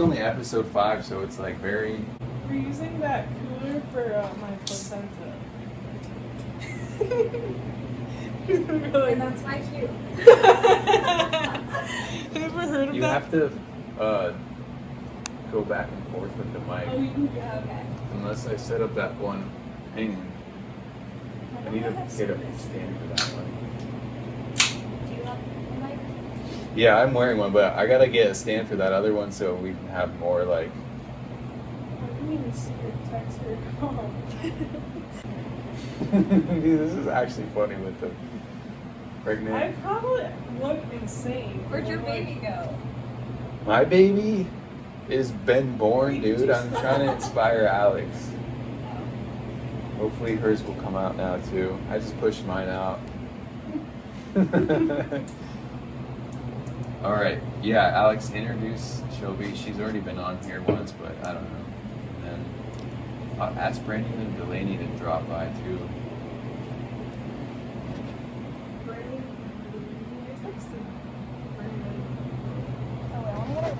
only episode 5, so it's like very. We're using that cooler for my placenta. Really? And that's my cue. Have you ever heard of You that? have to go back and forth with the mic. Oh, you can go. Okay. Unless I set up that one. Hang on. I need to get a stand for that one. Do you have a mic? Yeah, I'm wearing one, but I gotta get a stand for that other one so we can have more like. I didn't even see your text or call. Dude, this is actually funny with the pregnant. I probably look insane. Where'd your baby go? My baby is been born, dude. I'm trying to inspire Alex. Hopefully hers will come out now too. I just pushed mine out. All right, yeah. Alex, introduce Shelby. She's already been on here once, but I don't know. And then ask Brandon and Delaney to drop by too. Brandon, I texted Brandon. Oh, wait, let me get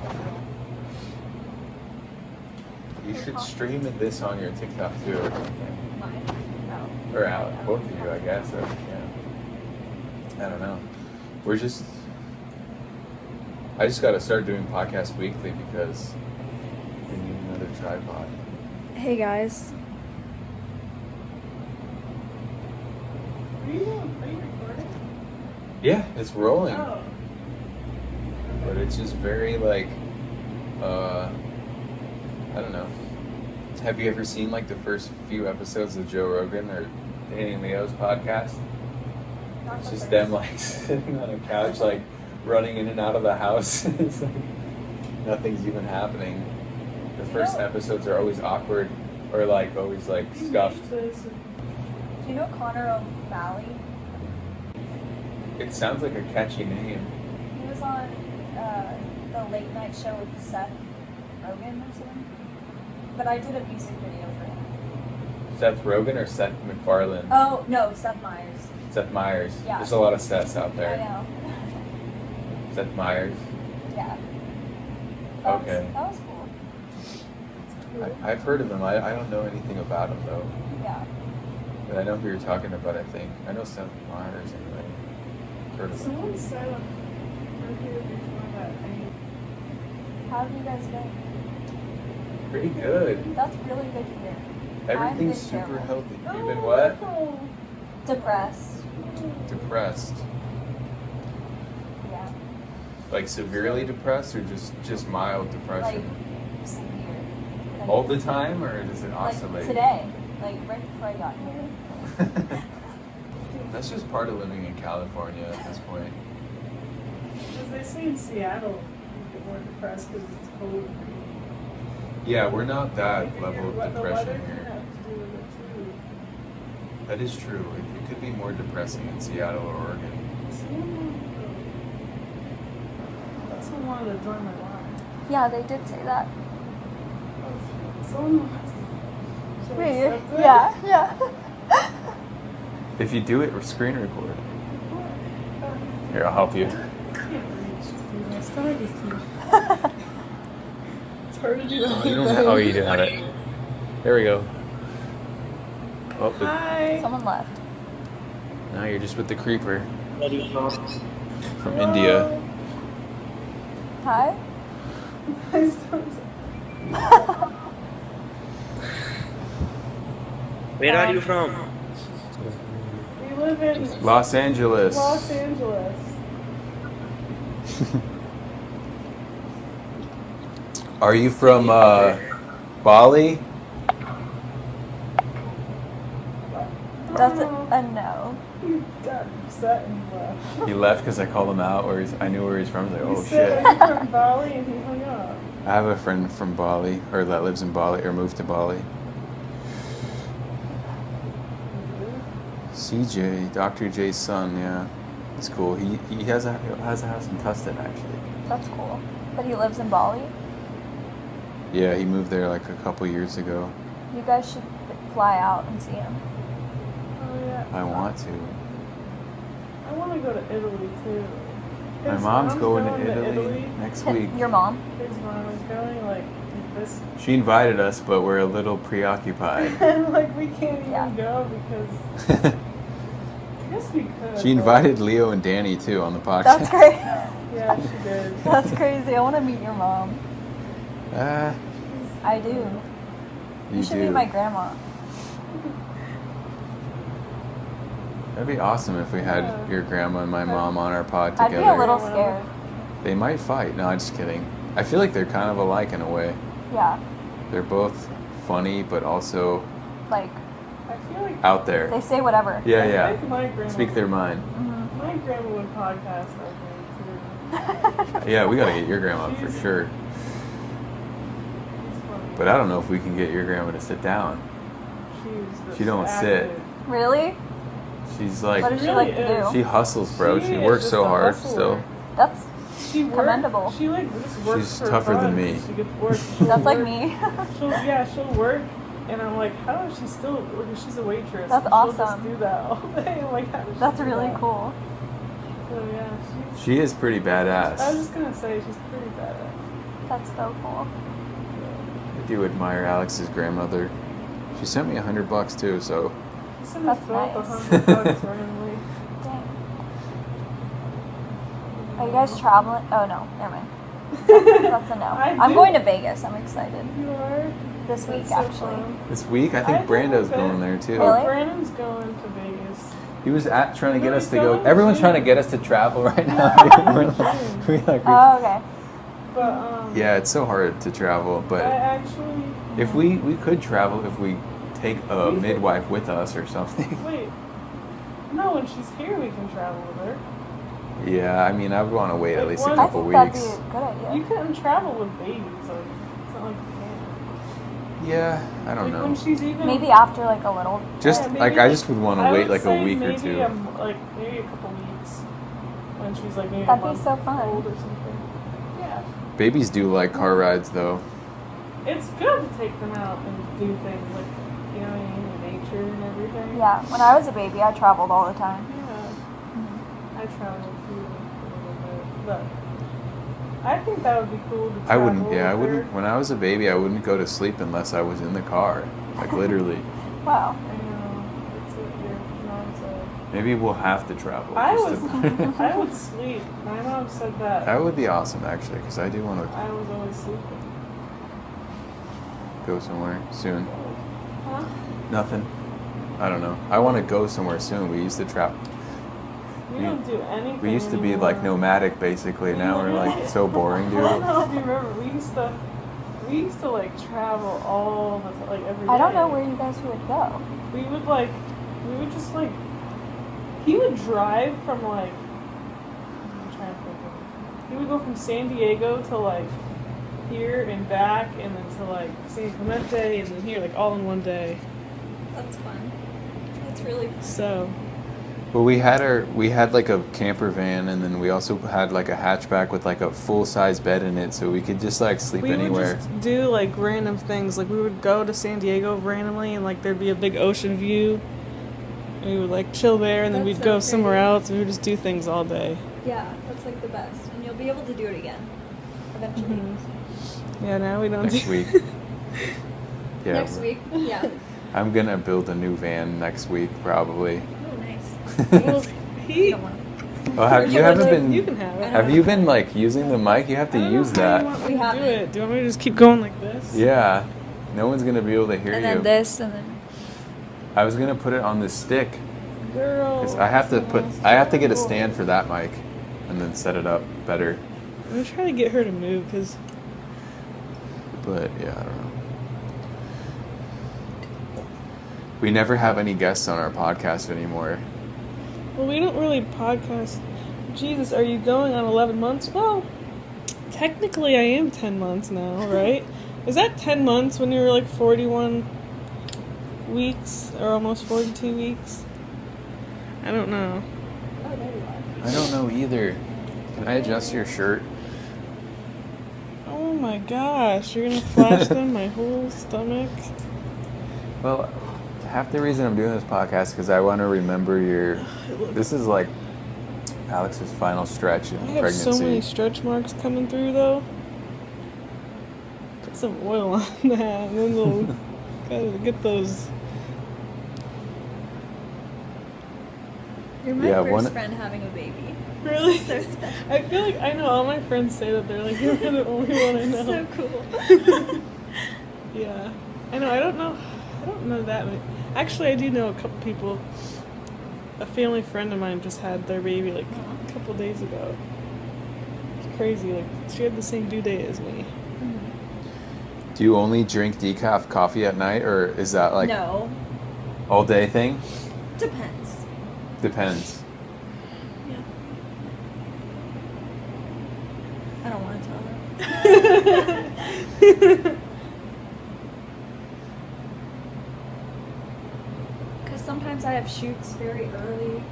it. You should stream this on your TikTok too. Mine? No. Or Alex, both of you, I guess. Or, yeah. I don't know. I just got to start doing podcasts weekly because we need another tripod. Hey, guys. Are you recording? Yeah, it's rolling. Oh. But it's just very like, I don't know. Have you ever seen like the first few episodes of Joe Rogan or Danny and Leo's podcast? Not It's the just first. them like sitting on a couch, like running in and out of the house. It's like nothing's even happening. The first episodes are always awkward or like always like scuffed. Do you know Connor O'Malley? It sounds like a catchy name. He was on the late night show with Seth Rogen or something. But I did a music video for him. Seth Rogen or Seth MacFarlane? Oh, no, Seth Meyers. Seth Meyers. Yeah. There's a lot of Seths out I there. know. Seth Meyers. Yeah. Okay. That was cool. I've heard of him. I don't know anything about him though. Yeah. But I know who you're talking about, I think. I know Seth Meyers anyway. Heard of him. Someone said earlier before that How have you guys been? Pretty good. That's really good to hear. Everything's been super terrible. healthy. You've been what? Depressed. Depressed. Yeah. Like severely depressed or just mild Like, depression? severe. All the time or does it Like, oscillate? today. Like, right before I got here. That's just part of living in California at this point. Because they say in Seattle you get more depressed because it's cold. Yeah, we're not that Like, level of the weather depression can here. have to do with it too. That is true. It could be more depressing in Seattle or Oregon. Someone wanted to join my line. Yeah, they did say that. Someone wants to. Should I accept it? Yeah. If you do it, screen record. Here, I'll help you. I can't reach. Dude, my stomach is too. It's hard to do that. You don't have, oh, you didn't have it. There we go. Oh, Hi. Someone left. now you're just with the creeper Where are you from? from India. Hi? My stomach's. Where are you from? We live in Los Angeles. Los Angeles. Are you from Bali? That's a no. He got upset and left. He left because I called him out, or I knew where he's from. I was like, He oh said, shit. "Are you from Bali?" And he hung up. I have a friend from Bali, or that lives in Bali, or moved to Bali. CJ, Dr. J's son, yeah. It's cool. He has a house in Tustin, actually. That's cool. But he lives in Bali? Yeah, he moved there like a couple years ago. You guys should fly out and see him. Oh yeah. I want to. I want to go to Italy too. My His mom's going to Italy next week. Your mom? His mom is going like us. She invited us, but we're a little preoccupied. And like we can't even Yeah. go because I guess we could. She invited Leo and Danny too on the podcast. That's great. Yeah, she did. That's crazy. I want to meet your mom. I do. You should do. meet my grandma. That'd be awesome if we had Yeah. your grandma and my mom on our pod I'd together. be a little scared. They might fight. No, I'm just kidding. I feel like they're kind of alike in a way. Yeah. They're both funny, but also Like, I feel like out there. they say whatever. Yeah, I yeah. think my grandma. Speak their mind. Mhm. My grandma would podcast like me too. Yeah, we gotta get your grandma for She's- sure. She's funny. But I don't know if we can get your grandma to sit down. She's She don't just sit. active. Really? She's What like, does she really like to is. do? she hustles, bro. She is works just so a hard hustler. still. That's She works, Commendable. She like just works. She's for tougher than fun. me. She gets work. She'll that's like work. me. She'll work, and I'm like, how is she still? She's a waitress. That's and she'll awesome. Just do that all day. I'm like, how does she That's do really that? cool. So yeah, She is pretty I was badass. just gonna say she's pretty badass. That's so cool. I do admire Alex's grandmother. She sent me $100 too, so She sent us That's both nice. $100 randomly. Dang. Are you guys traveling? Oh no, never mind. That's a no. I I'm do. going to Vegas. I'm excited. You are This week, That's so actually. fun. this week I think I Brando's think going there too. Really? Brandon's going to Vegas. He was trying to get No, us he's to go. going Everyone's to trying to June. get us to travel right now. Oh, okay. But yeah, it's so hard to travel, I but actually. if we could travel if we take a We could- midwife with us or something. Wait. No, when she's here, we can travel with her. Yeah, I mean, I would want to wait at least a I I couple think that'd weeks. be a good idea. You couldn't travel with babies. Like, it's not like you can. Yeah, I don't Like when know. she's even. Maybe after like a little. Just Yeah, maybe like I just would want to I wait would like a say week or maybe two. maybe a couple weeks when she's like maybe That'd a be month so fun. old or something. Yeah, Babies do like car rides though. it's good to take them out and do things like you know what I mean, in nature and everything. Yeah. When I was a baby, I traveled all the time. Yeah, I traveled too a little bit, but I think that would be cool to travel I wouldn't. Yeah, I with her. wouldn't. When I was a baby, I wouldn't go to sleep unless I was in the car, like literally. Wow. I know, that's what your mom said. Maybe we'll have to travel. I just was, to- I would sleep. My mom said that. That would be awesome, actually, because I do want to I was always sleeping. go somewhere soon. Huh? Nothing. I don't know. I want to go somewhere soon. We used to travel. We don't do anything. We used to be anymore. like nomadic, basically. Now we're like so boring, I don't dude. know if you remember. We used to like travel all the like every day. I don't know where you guys would go. We would just like. He would drive from like. I'm trying to think of it. He would go from San Diego to like here and back, and then to like San Clemente, and then here, like all in one day. That's fun. That's really fun. So. Well, we had like a camper van, and then we also had like a hatchback with like a full size bed in it, so we could just like sleep We anywhere. would just do like random things. Like we would go to San Diego randomly, and like there'd be a big ocean view. And we would like chill there, and then That's we'd so go somewhere great. else, and we would just do things all day. Yeah, that's like the best, and you'll be able to do it again eventually. Mm-hmm. Yeah, now we don't. Next do week. Yeah, Next week. Yeah. I'm gonna build a new van next week, probably. Oh, nice. Well, he. Oh, you haven't been. You can have it. Have you been like using the mic? You have to I don't know use how that. You want me We to do haven't. it. Do you want me to just keep going like this? Yeah. No one's gonna be able to hear And you. then this, and then. I was gonna put it on this stick. Girl. 'Cause I have to get a stand for that mic, and then set it up better. I'm gonna try to get her to move because But yeah, I don't know. We never have any guests on our podcast anymore. well, we don't really podcast. Jesus, are you going on 11 months? Well, technically, I am 10 months now, right? Is that 10 months when you were like 41 weeks or almost 42 weeks? I don't know. Oh, there you are. I don't know either. Can I adjust your shirt? Oh my gosh, you're gonna flash them my whole stomach? Well, half the reason I'm doing this podcast is because I want to remember your. This is like Alex's final stretch in I have pregnancy. so many stretch marks coming through though. Put some oil on that, and then we'll gotta get those. You're my Yeah, first friend having a baby. Really? So special. I feel like I know all my friends say that they're like, you're the only one I know. So cool. Yeah, I know. I don't know that many. Actually, I do know a couple people. A family friend of mine just had their baby like a couple days ago. It's crazy. Like she had the same due date as me. Do you only drink decaf coffee at night, or is that like No. all day thing? Depends. Depends. Yeah. I don't want to tell her. Because sometimes I have shoots very early.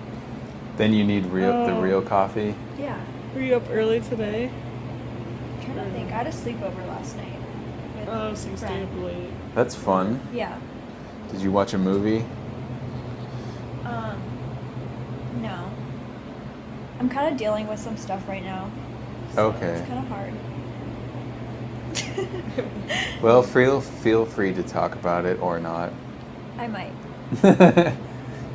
Then you need the Oh. real coffee. Yeah. Were you up early today? I'm trying to think. I had a sleepover last night. With Oh, so you stayed Brent. up late. That's fun. Yeah. Did you watch a movie? No. I'm kind of dealing with some stuff right now. So Okay. It's kind of hard. Well, feel free to talk about it or not. I might.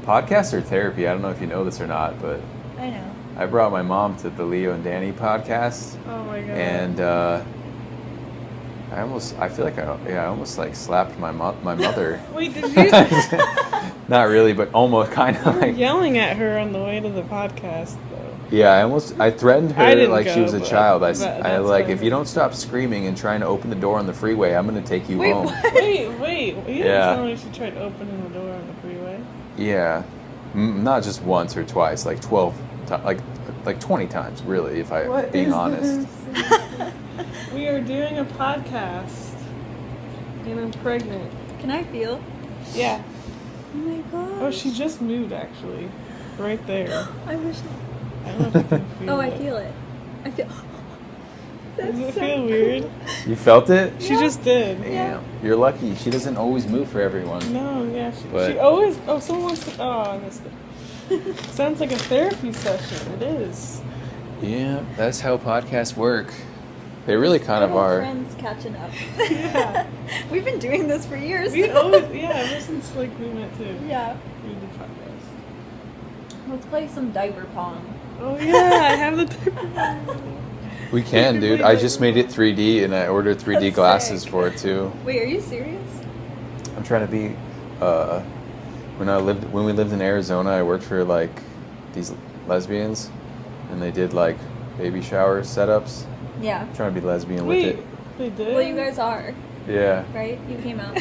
Podcasts are therapy. I don't know if you know this or not, but I know. I brought my mom to the Leo and Danny podcast, Oh my god. and I feel like I almost like slapped my mother. Wait, did you? Not really, but almost kind You of were like. yelling at her on the way to the podcast, though. Yeah, I threatened her I didn't like she go, was a but- child. but I that's like, what I if you heard. don't stop screaming and trying to open the door on the freeway, I'm gonna take you Wait, home. what? Wait. You Yeah. didn't tell me she tried opening the door on the freeway. Yeah, not just once or twice, like 12, like 20 times, really. If I being honest. We are doing a podcast, and I'm pregnant. Can I feel? Yeah. Oh my god. Oh, she just moved actually, right there. I wish. I don't know if you can feel Oh, I it. feel it. I feel. Does it so feel cool. weird? You felt it? She just did. Yeah. You're lucky. She doesn't always move for everyone. No, yeah, But- she always. Oh, someone wants to. Oh, I missed it. Sounds like a therapy session. It is. Yeah, that's how podcasts work. They really kind of Little are. Friends catching up. Yeah. We've been doing this for years. We always, yeah, ever since like we met too. Yeah. We did podcast. Let's play some diaper pong. Oh yeah, I have the. We can, dude. I just made it 3D, and I ordered 3D That's glasses sick. for it too. Wait, are you serious? I'm trying to be. When we lived in Arizona, I worked for like these lesbians, and they did like baby shower setups. Yeah. I'm trying to be lesbian Wait, with they did. Well, you guys are, it. Yeah, right? You came out.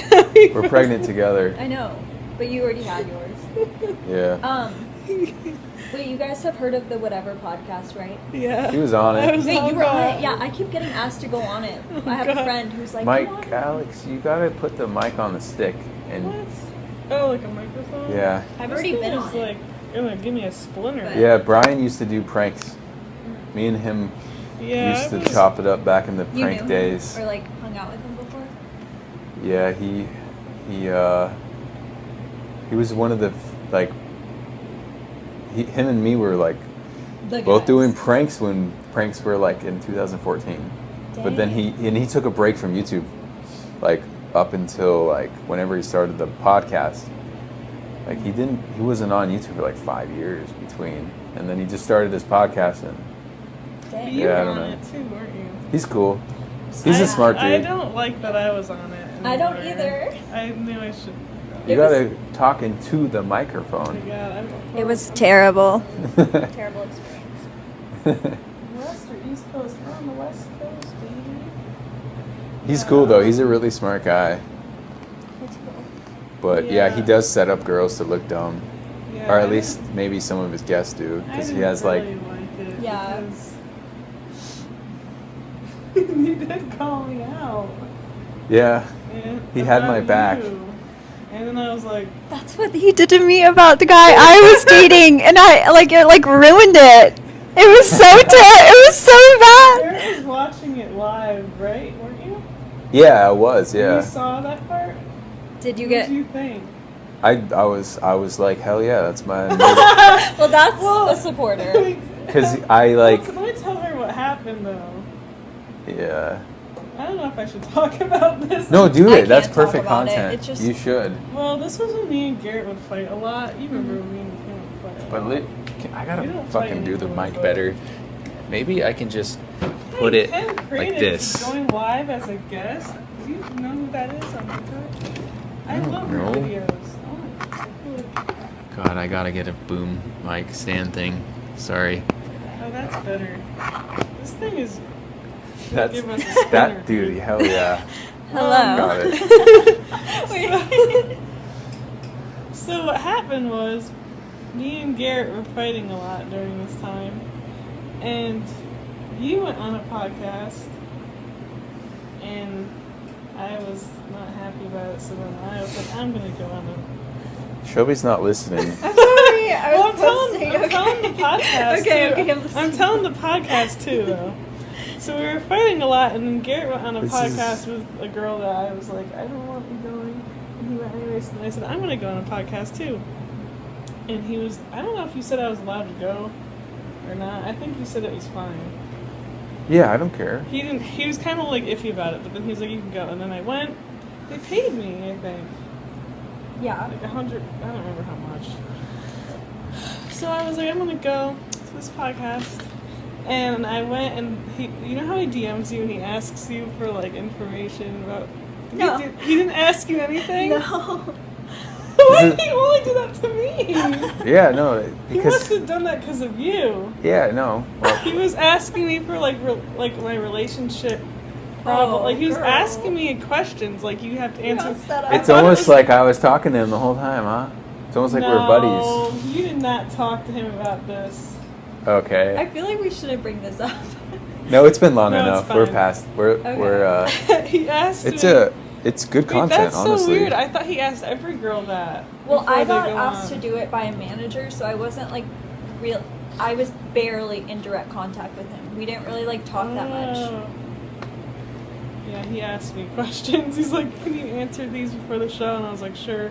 we're pregnant together. I know, but you already had yours. Yeah, Wait, you guys have heard of the Whatever podcast, right? Yeah. he was on I it. was Wait, on you were on that. it? Yeah, I keep getting asked to go on it. Oh, I have a God. friend who's like, "Come on." Mike, Alex, you gotta put the mic on the stick, and What? Oh, like a microphone? yeah, I've This already thing been is, on it. like gonna give me a splinter. But- yeah. Brian used to do pranks. Me and him Yeah. used I to was- chop it up back in the You knew prank him? days. Or like hung out with him before? Yeah, he was one of the like. Him and me were like The both guys. doing pranks when pranks were like in 2014. But then he took a break from YouTube, like up until like whenever he started the podcast. Like he wasn't on YouTube for like 5 years between, and then he just started his podcast, and Dang. You Yeah, I were don't on know. it too, weren't you? he's cool. He's a smart dude. I don't like that I was on it. I don't anymore. either. I knew I should. You It was- gotta talk into the Oh my microphone. god, It was terrible. He's Terrible experience. West or East Coast? We're on the West Coast, baby. cool though. He's a really smart guy. That's cool. But yeah, he Yeah. does set up girls to look dumb, Yeah, or I at least didn't- maybe some of his guests do, I because he didn't has like. really like it Yeah. because you did call me out. Yeah, And He had my about back. you. And then I was like, That's what he did to me about the guy I was dating, and it ruined it. It was so it was so bad. Sarah was watching it live, right? Weren't you? yeah, I was. Yeah, You saw that part? Did you What get? did you think? I was like, hell yeah, that's my. Well, that's Well, a supporter. Because I like, Let me tell her what happened though. yeah. I I don't know if I should talk about this. No, do I it. That's can't talk perfect about it. content. It's just- You should. Well, this was when me and Garrett would fight a lot. You remember when me and him would fight a But lot. I We gotta don't fight fucking do the anymore, mic but- better. Maybe I can just Hey, put it Ken like Creative this. is going live as a guest. Do you know who that is on TikTok? I don't love her know. videos. Oh, it's so cool. God, I gotta get a boom mic stand thing. Sorry. Oh, that's better. This thing is. That's give us a spinner, that dude. Hell yeah. Hello. Got it. Wait. So what happened was, me and Garrett were fighting a lot during this time, and you went on a podcast, and I was not happy about it. So then I was like, I'm gonna go on a. Shelby's not listening. I'm sorry. I Well, was I'm telling the podcast Okay, too. okay, I'm I'm listening. telling the podcast too, though. So we were fighting a lot, and then Garrett went on a This podcast with a girl that I was like, I don't want you going. And he went anyways, and I said, I'm gonna go on a podcast too. And he was, I don't know if you said I was allowed to go or not. I think you said it was fine. Yeah, I don't care. He didn't. He was kind of like iffy about it, but then he was like, you can go. And then I went. They paid me, I think. Yeah. Like 100, I don't remember how much. So I was like, I'm gonna go to this podcast. And I went, and he, you know how he DMs you and he asks you for like information about. No. He didn't ask you anything? No. Why Is did it- he only do that to me? Yeah, no, He must because have done that because of you. yeah, no. Well, He was asking me for like my relationship problem. Oh, Like he was girl. asking me questions. Like you have to answer. messed that up. it's almost like I was talking to him the whole time, huh? It's almost like we're buddies. No, you did not talk to him about this. Okay. I feel like we shouldn't bring this up. No, it's been long No, it's enough. We're fine. past. Okay. We're. He asked It's me. it's good Wait, content, that's honestly. so weird. I thought he asked every girl that. Well, before I they got go asked on. to do it by a manager, so I wasn't like real. I was barely in direct contact with him. We didn't really like talk that much. Oh. Yeah, he asked me questions. He's like, "Can you answer these before the show?" And I was like, "Sure."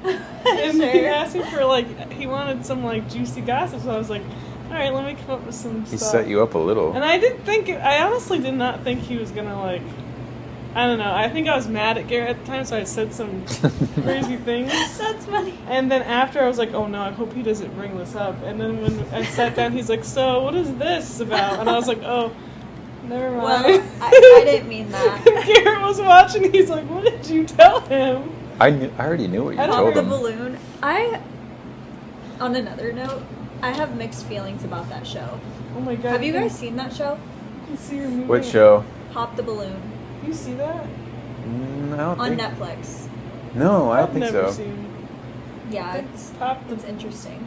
And he Sure. asked me for like, he wanted some like juicy gossip, so I was like, "All right, let me come up with some He stuff." set you up a little. And I didn't think. I honestly did not think he was gonna like. I don't know. I think I was mad at Garrett at the time, so I said some crazy things. That's funny. And then after, I was like, "Oh no, I hope he doesn't bring this up." And then when I sat down, he's like, "So what is this about?" And I was like, "Oh, never mind." Well, I didn't mean that. Garrett was watching. He's like, "What did you tell him?" I already knew what you I don't told The him. balloon. On another note, I have mixed feelings about that show. Oh my god! Have you guys seen that show? You can see your movie. What show? Pop the Balloon You see that? I don't on think. Netflix. No, I don't I've think never so. seen. Yeah, It's Pop the. it's interesting.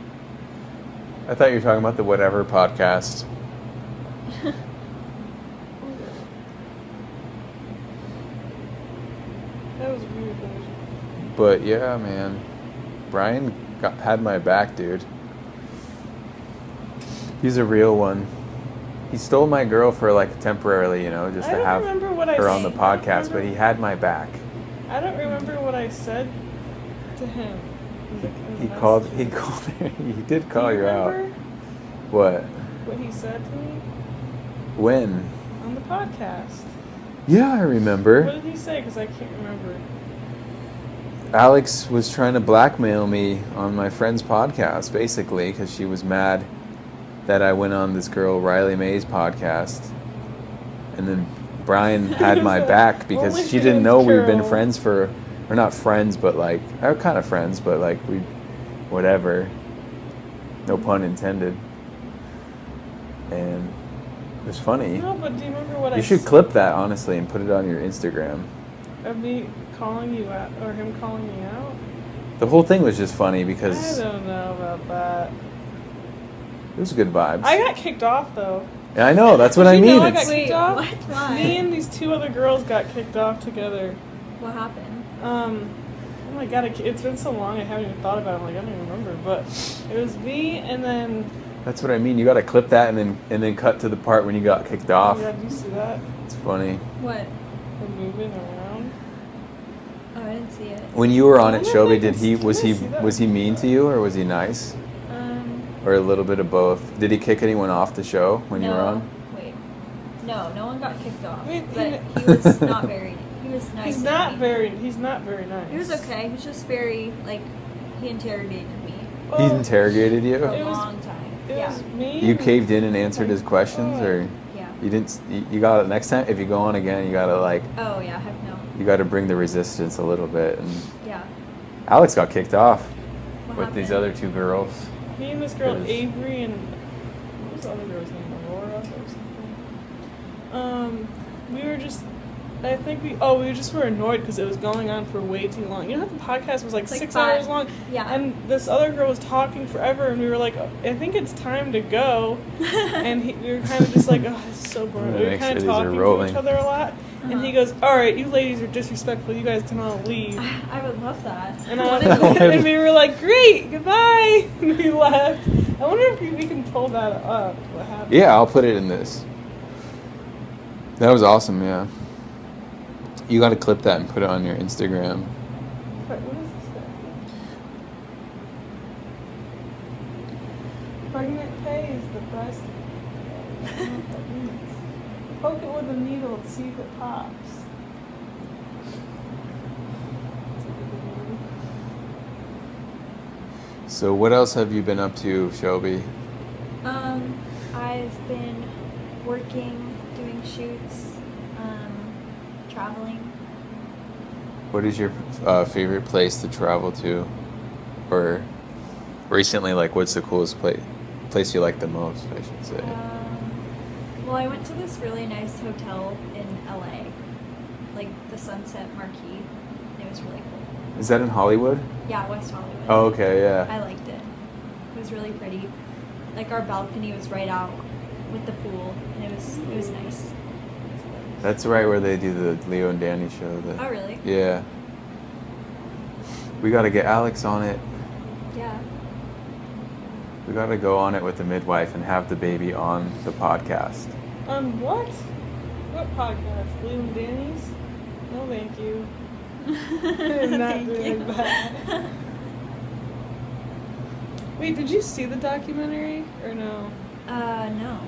I thought you were talking about the Whatever podcast. That was weird. Though. But yeah, man, Brian had my back, dude. He's a real one. He stole my girl for like temporarily, you know, just I to don't have remember what I her on the said. I don't podcast. But remember. he had my back. I don't remember what I said to him. He called. He called. He did call Do you out. remember What? what he said to me When? on the podcast? Yeah, I remember. What did he say? Because I can't remember. Alex was trying to blackmail me on my friend's podcast, basically, because she was mad that I went on this girl Riley May's podcast, and then Brian had my back because Only she didn't fans know we'd been girl. friends for, or not friends, but like, kind of friends, but like we, whatever. No pun intended. And it was funny. No, but do you remember what I You should s- clip that, honestly, and put it on your Instagram. of me calling you out or him calling me out? The whole thing was just funny because I don't know about that. it was good vibes. I got kicked off though. And I know, that's what Did I you mean. know I It's- got kicked off? what? Why? Me and these two other girls got kicked off together. What happened? Oh my god, it's been so long I haven't even thought about it. I'm like, I don't even remember. But it was me and then. That's what I mean. You got to clip that and then cut to the part when you got kicked off. Oh, yeah, do you see that? It's funny. What? We're moving around. Oh, I didn't see it. When you were on I it, don't Shelby, think did he it's- was can I he see that? was he mean to you or was he nice Um. or a little bit of both? Did he kick anyone off the show when you were no. on? Wait. No one got kicked off. Wait, But he was not very. He was nice. He's to not me. very nice. He was okay. He was just very like he interrogated me He interrogated for you? a It was- long time. It Yeah. was me. You and- caved in and answered his questions, or Yeah. you didn't? You got it next time. If you go on again, you gotta like, Oh yeah. Heck no. you gotta bring the resistance a little bit. And Yeah. Alex got kicked off What with these happened? other two girls. Me and this girl Because- Avery and what was the other girl's name? Aurora or something. We were just. I think we just were annoyed because it was going on for way too long. You know how the podcast was like It's like 6 5. hours long? Yeah. And this other girl was talking forever, and we were like, I think it's time to go. And we were kind of just like, oh, this is so boring. We were Make kind of sure these are talking to rolling. each other a lot. And he Uh-huh. goes, all right, you ladies are disrespectful. You guys can all leave. I would love that. And, I wanna go. and we were like, great, goodbye. And we left. I wonder if we can pull that up. What happened? Yeah, I'll put it in this. That was awesome. Yeah. You got to clip that and put it on your Instagram. What is this thing? Pregnant pay is the best. I don't know what that means. Poke it with a needle and see if it pops. That's a good one. So what else have you been up to, Shelby? I've been working, doing shoots, traveling. What is your favorite place to travel to? Or recently, like, what's the coolest place you like the most, I should say? Well, I went to this really nice hotel in LA, like the Sunset Marquee. It was really cool. Is that in Hollywood? Yeah, West Hollywood. Oh, okay, yeah. I liked it. It was really pretty. Like our balcony was right out with the pool, and it was nice. That's right where they do the Leo and Danny show. Oh, really? Yeah. We got to get Alex on it. Yeah. We got to go on it with the midwife and have the baby on the podcast. On what? What podcast? Leo and Danny's? No, thank you. I'm not Thank doing you. that. Wait, did you see the documentary or no? No.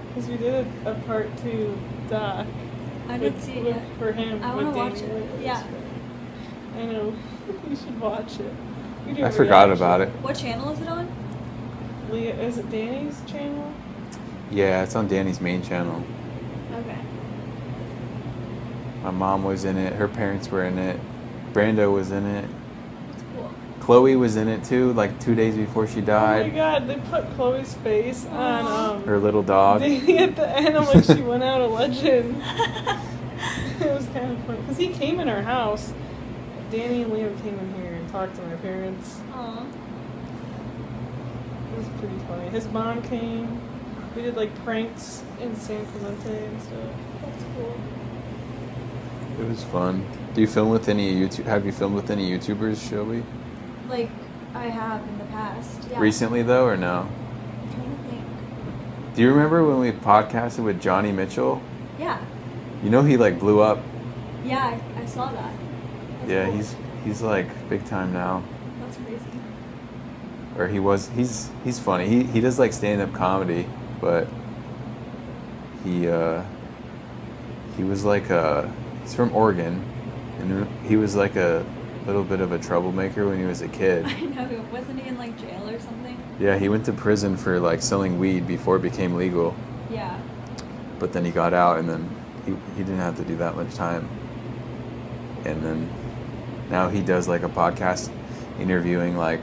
Because we did a part 2 doc. I didn't see it yet. For him. I with wanna watch Danny it. Lewis. Yeah. I know. You should watch it. We do I a forgot reaction. about it. What channel is it on? Leah, is it Danny's channel? Yeah, it's on Danny's main channel. Okay. My mom was in it. Her parents were in it. Brando was in it. That's cool. Chloe was in it too, like 2 days before she Oh my died. god, they put Chloe's face on Her little dog. Danny at the end. I'm like, she went out a legend. It was kind of funny because he came in our house. Danny and Leo came in here and talked to my parents. Aw. It was pretty funny. His mom came. We did like pranks in San Clemente and stuff. That's cool. It was fun. Do you film with any YouTube? Have you filmed with any YouTubers, Shelby? Like I have in the past. Yeah. Recently though, or no? I'm trying to think. Do you remember when we podcasted with Johnny Mitchell? Yeah. You know he like blew up. Yeah, I saw that. That's Yeah, cool. he's like big time now. That's crazy. Or he was. He's funny. He does like stand up comedy, but he was like he's from Oregon, and he was like a little bit of a troublemaker when he was a kid. I know. Wasn't he in like jail or something? Yeah, he went to prison for like selling weed before it became legal, Yeah. but then he got out, and then he didn't have to do that much time. And then now he does like a podcast interviewing like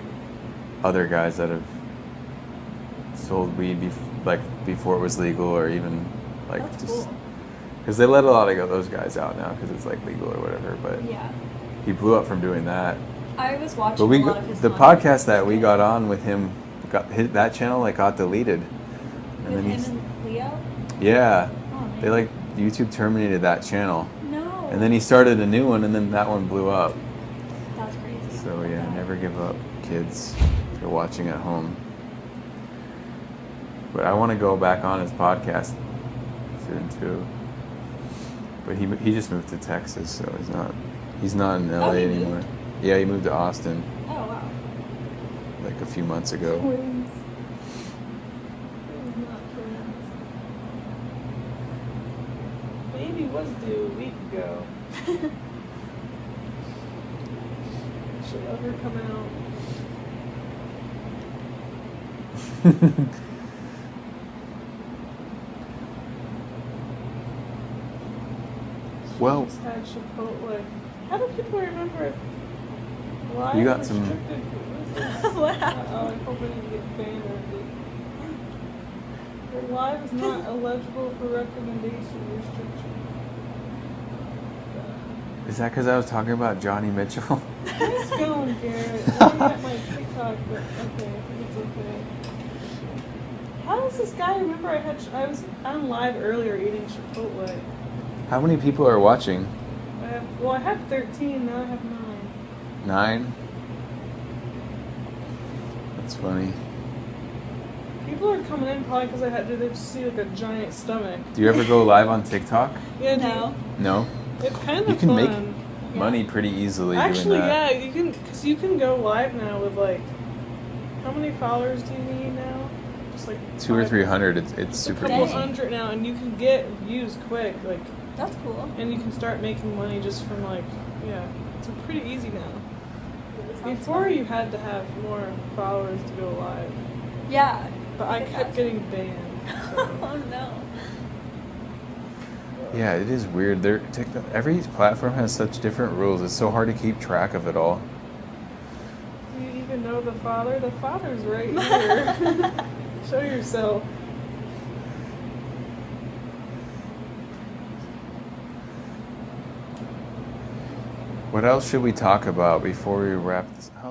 other guys that have sold weed before it was legal, or even like That's just cool. because they let a lot of those guys out now because it's like legal or whatever. But Yeah. he blew up from doing that. I was watching But we a lot of his the content. podcast that we got on with him that channel like got deleted, and With then him and Leo? yeah, Oh, man. they like YouTube terminated that channel, No. and then he started a new one, and then that one blew up. That's crazy. So yeah, never give up, kids. If you're watching at home. But I want to go back on his podcast soon too. But he just moved to Texas, so he's not in LA he anymore. moved? Yeah, he moved to Austin Oh, wow. like a few months ago. Twins. It was not twins. go. She'll ever come out. Well, Just had Chipotle. How do people remember it? Live You got some- restricted food? What happened? Oh, I hope I didn't get banned or anything. Your live is not eligible for recommendation restriction. is that because I was talking about Johnny Mitchell? Nice going, Garrett. I didn't get my TikTok, but okay, I think it's okay. How does this guy remember I was on live earlier eating Chipotle? How many people are watching? I have 13, now I have 9. 9? That's funny. People are coming in probably because they just see like a giant stomach. Do you ever go live on TikTok? Yeah, No. No? It's kind of You can fun. make money pretty easily Actually, doing that. yeah, you can, because you can go live now with like, how many followers do you need now? Just like 200 or 500. 300, it's It's a super couple easy. hundred now, and you can get views quick, like, That's cool. and you can start making money just from like, yeah, it's pretty easy now. Sounds Before fun. you had to have more followers to go live, Yeah. but I It kept has. getting banned. So. Oh no. Yeah, it is weird. Every platform has such different rules. It's so hard to keep track of it all. Do you even know the father? The father's right here. Show yourself. What else should we talk about before we wrap this? How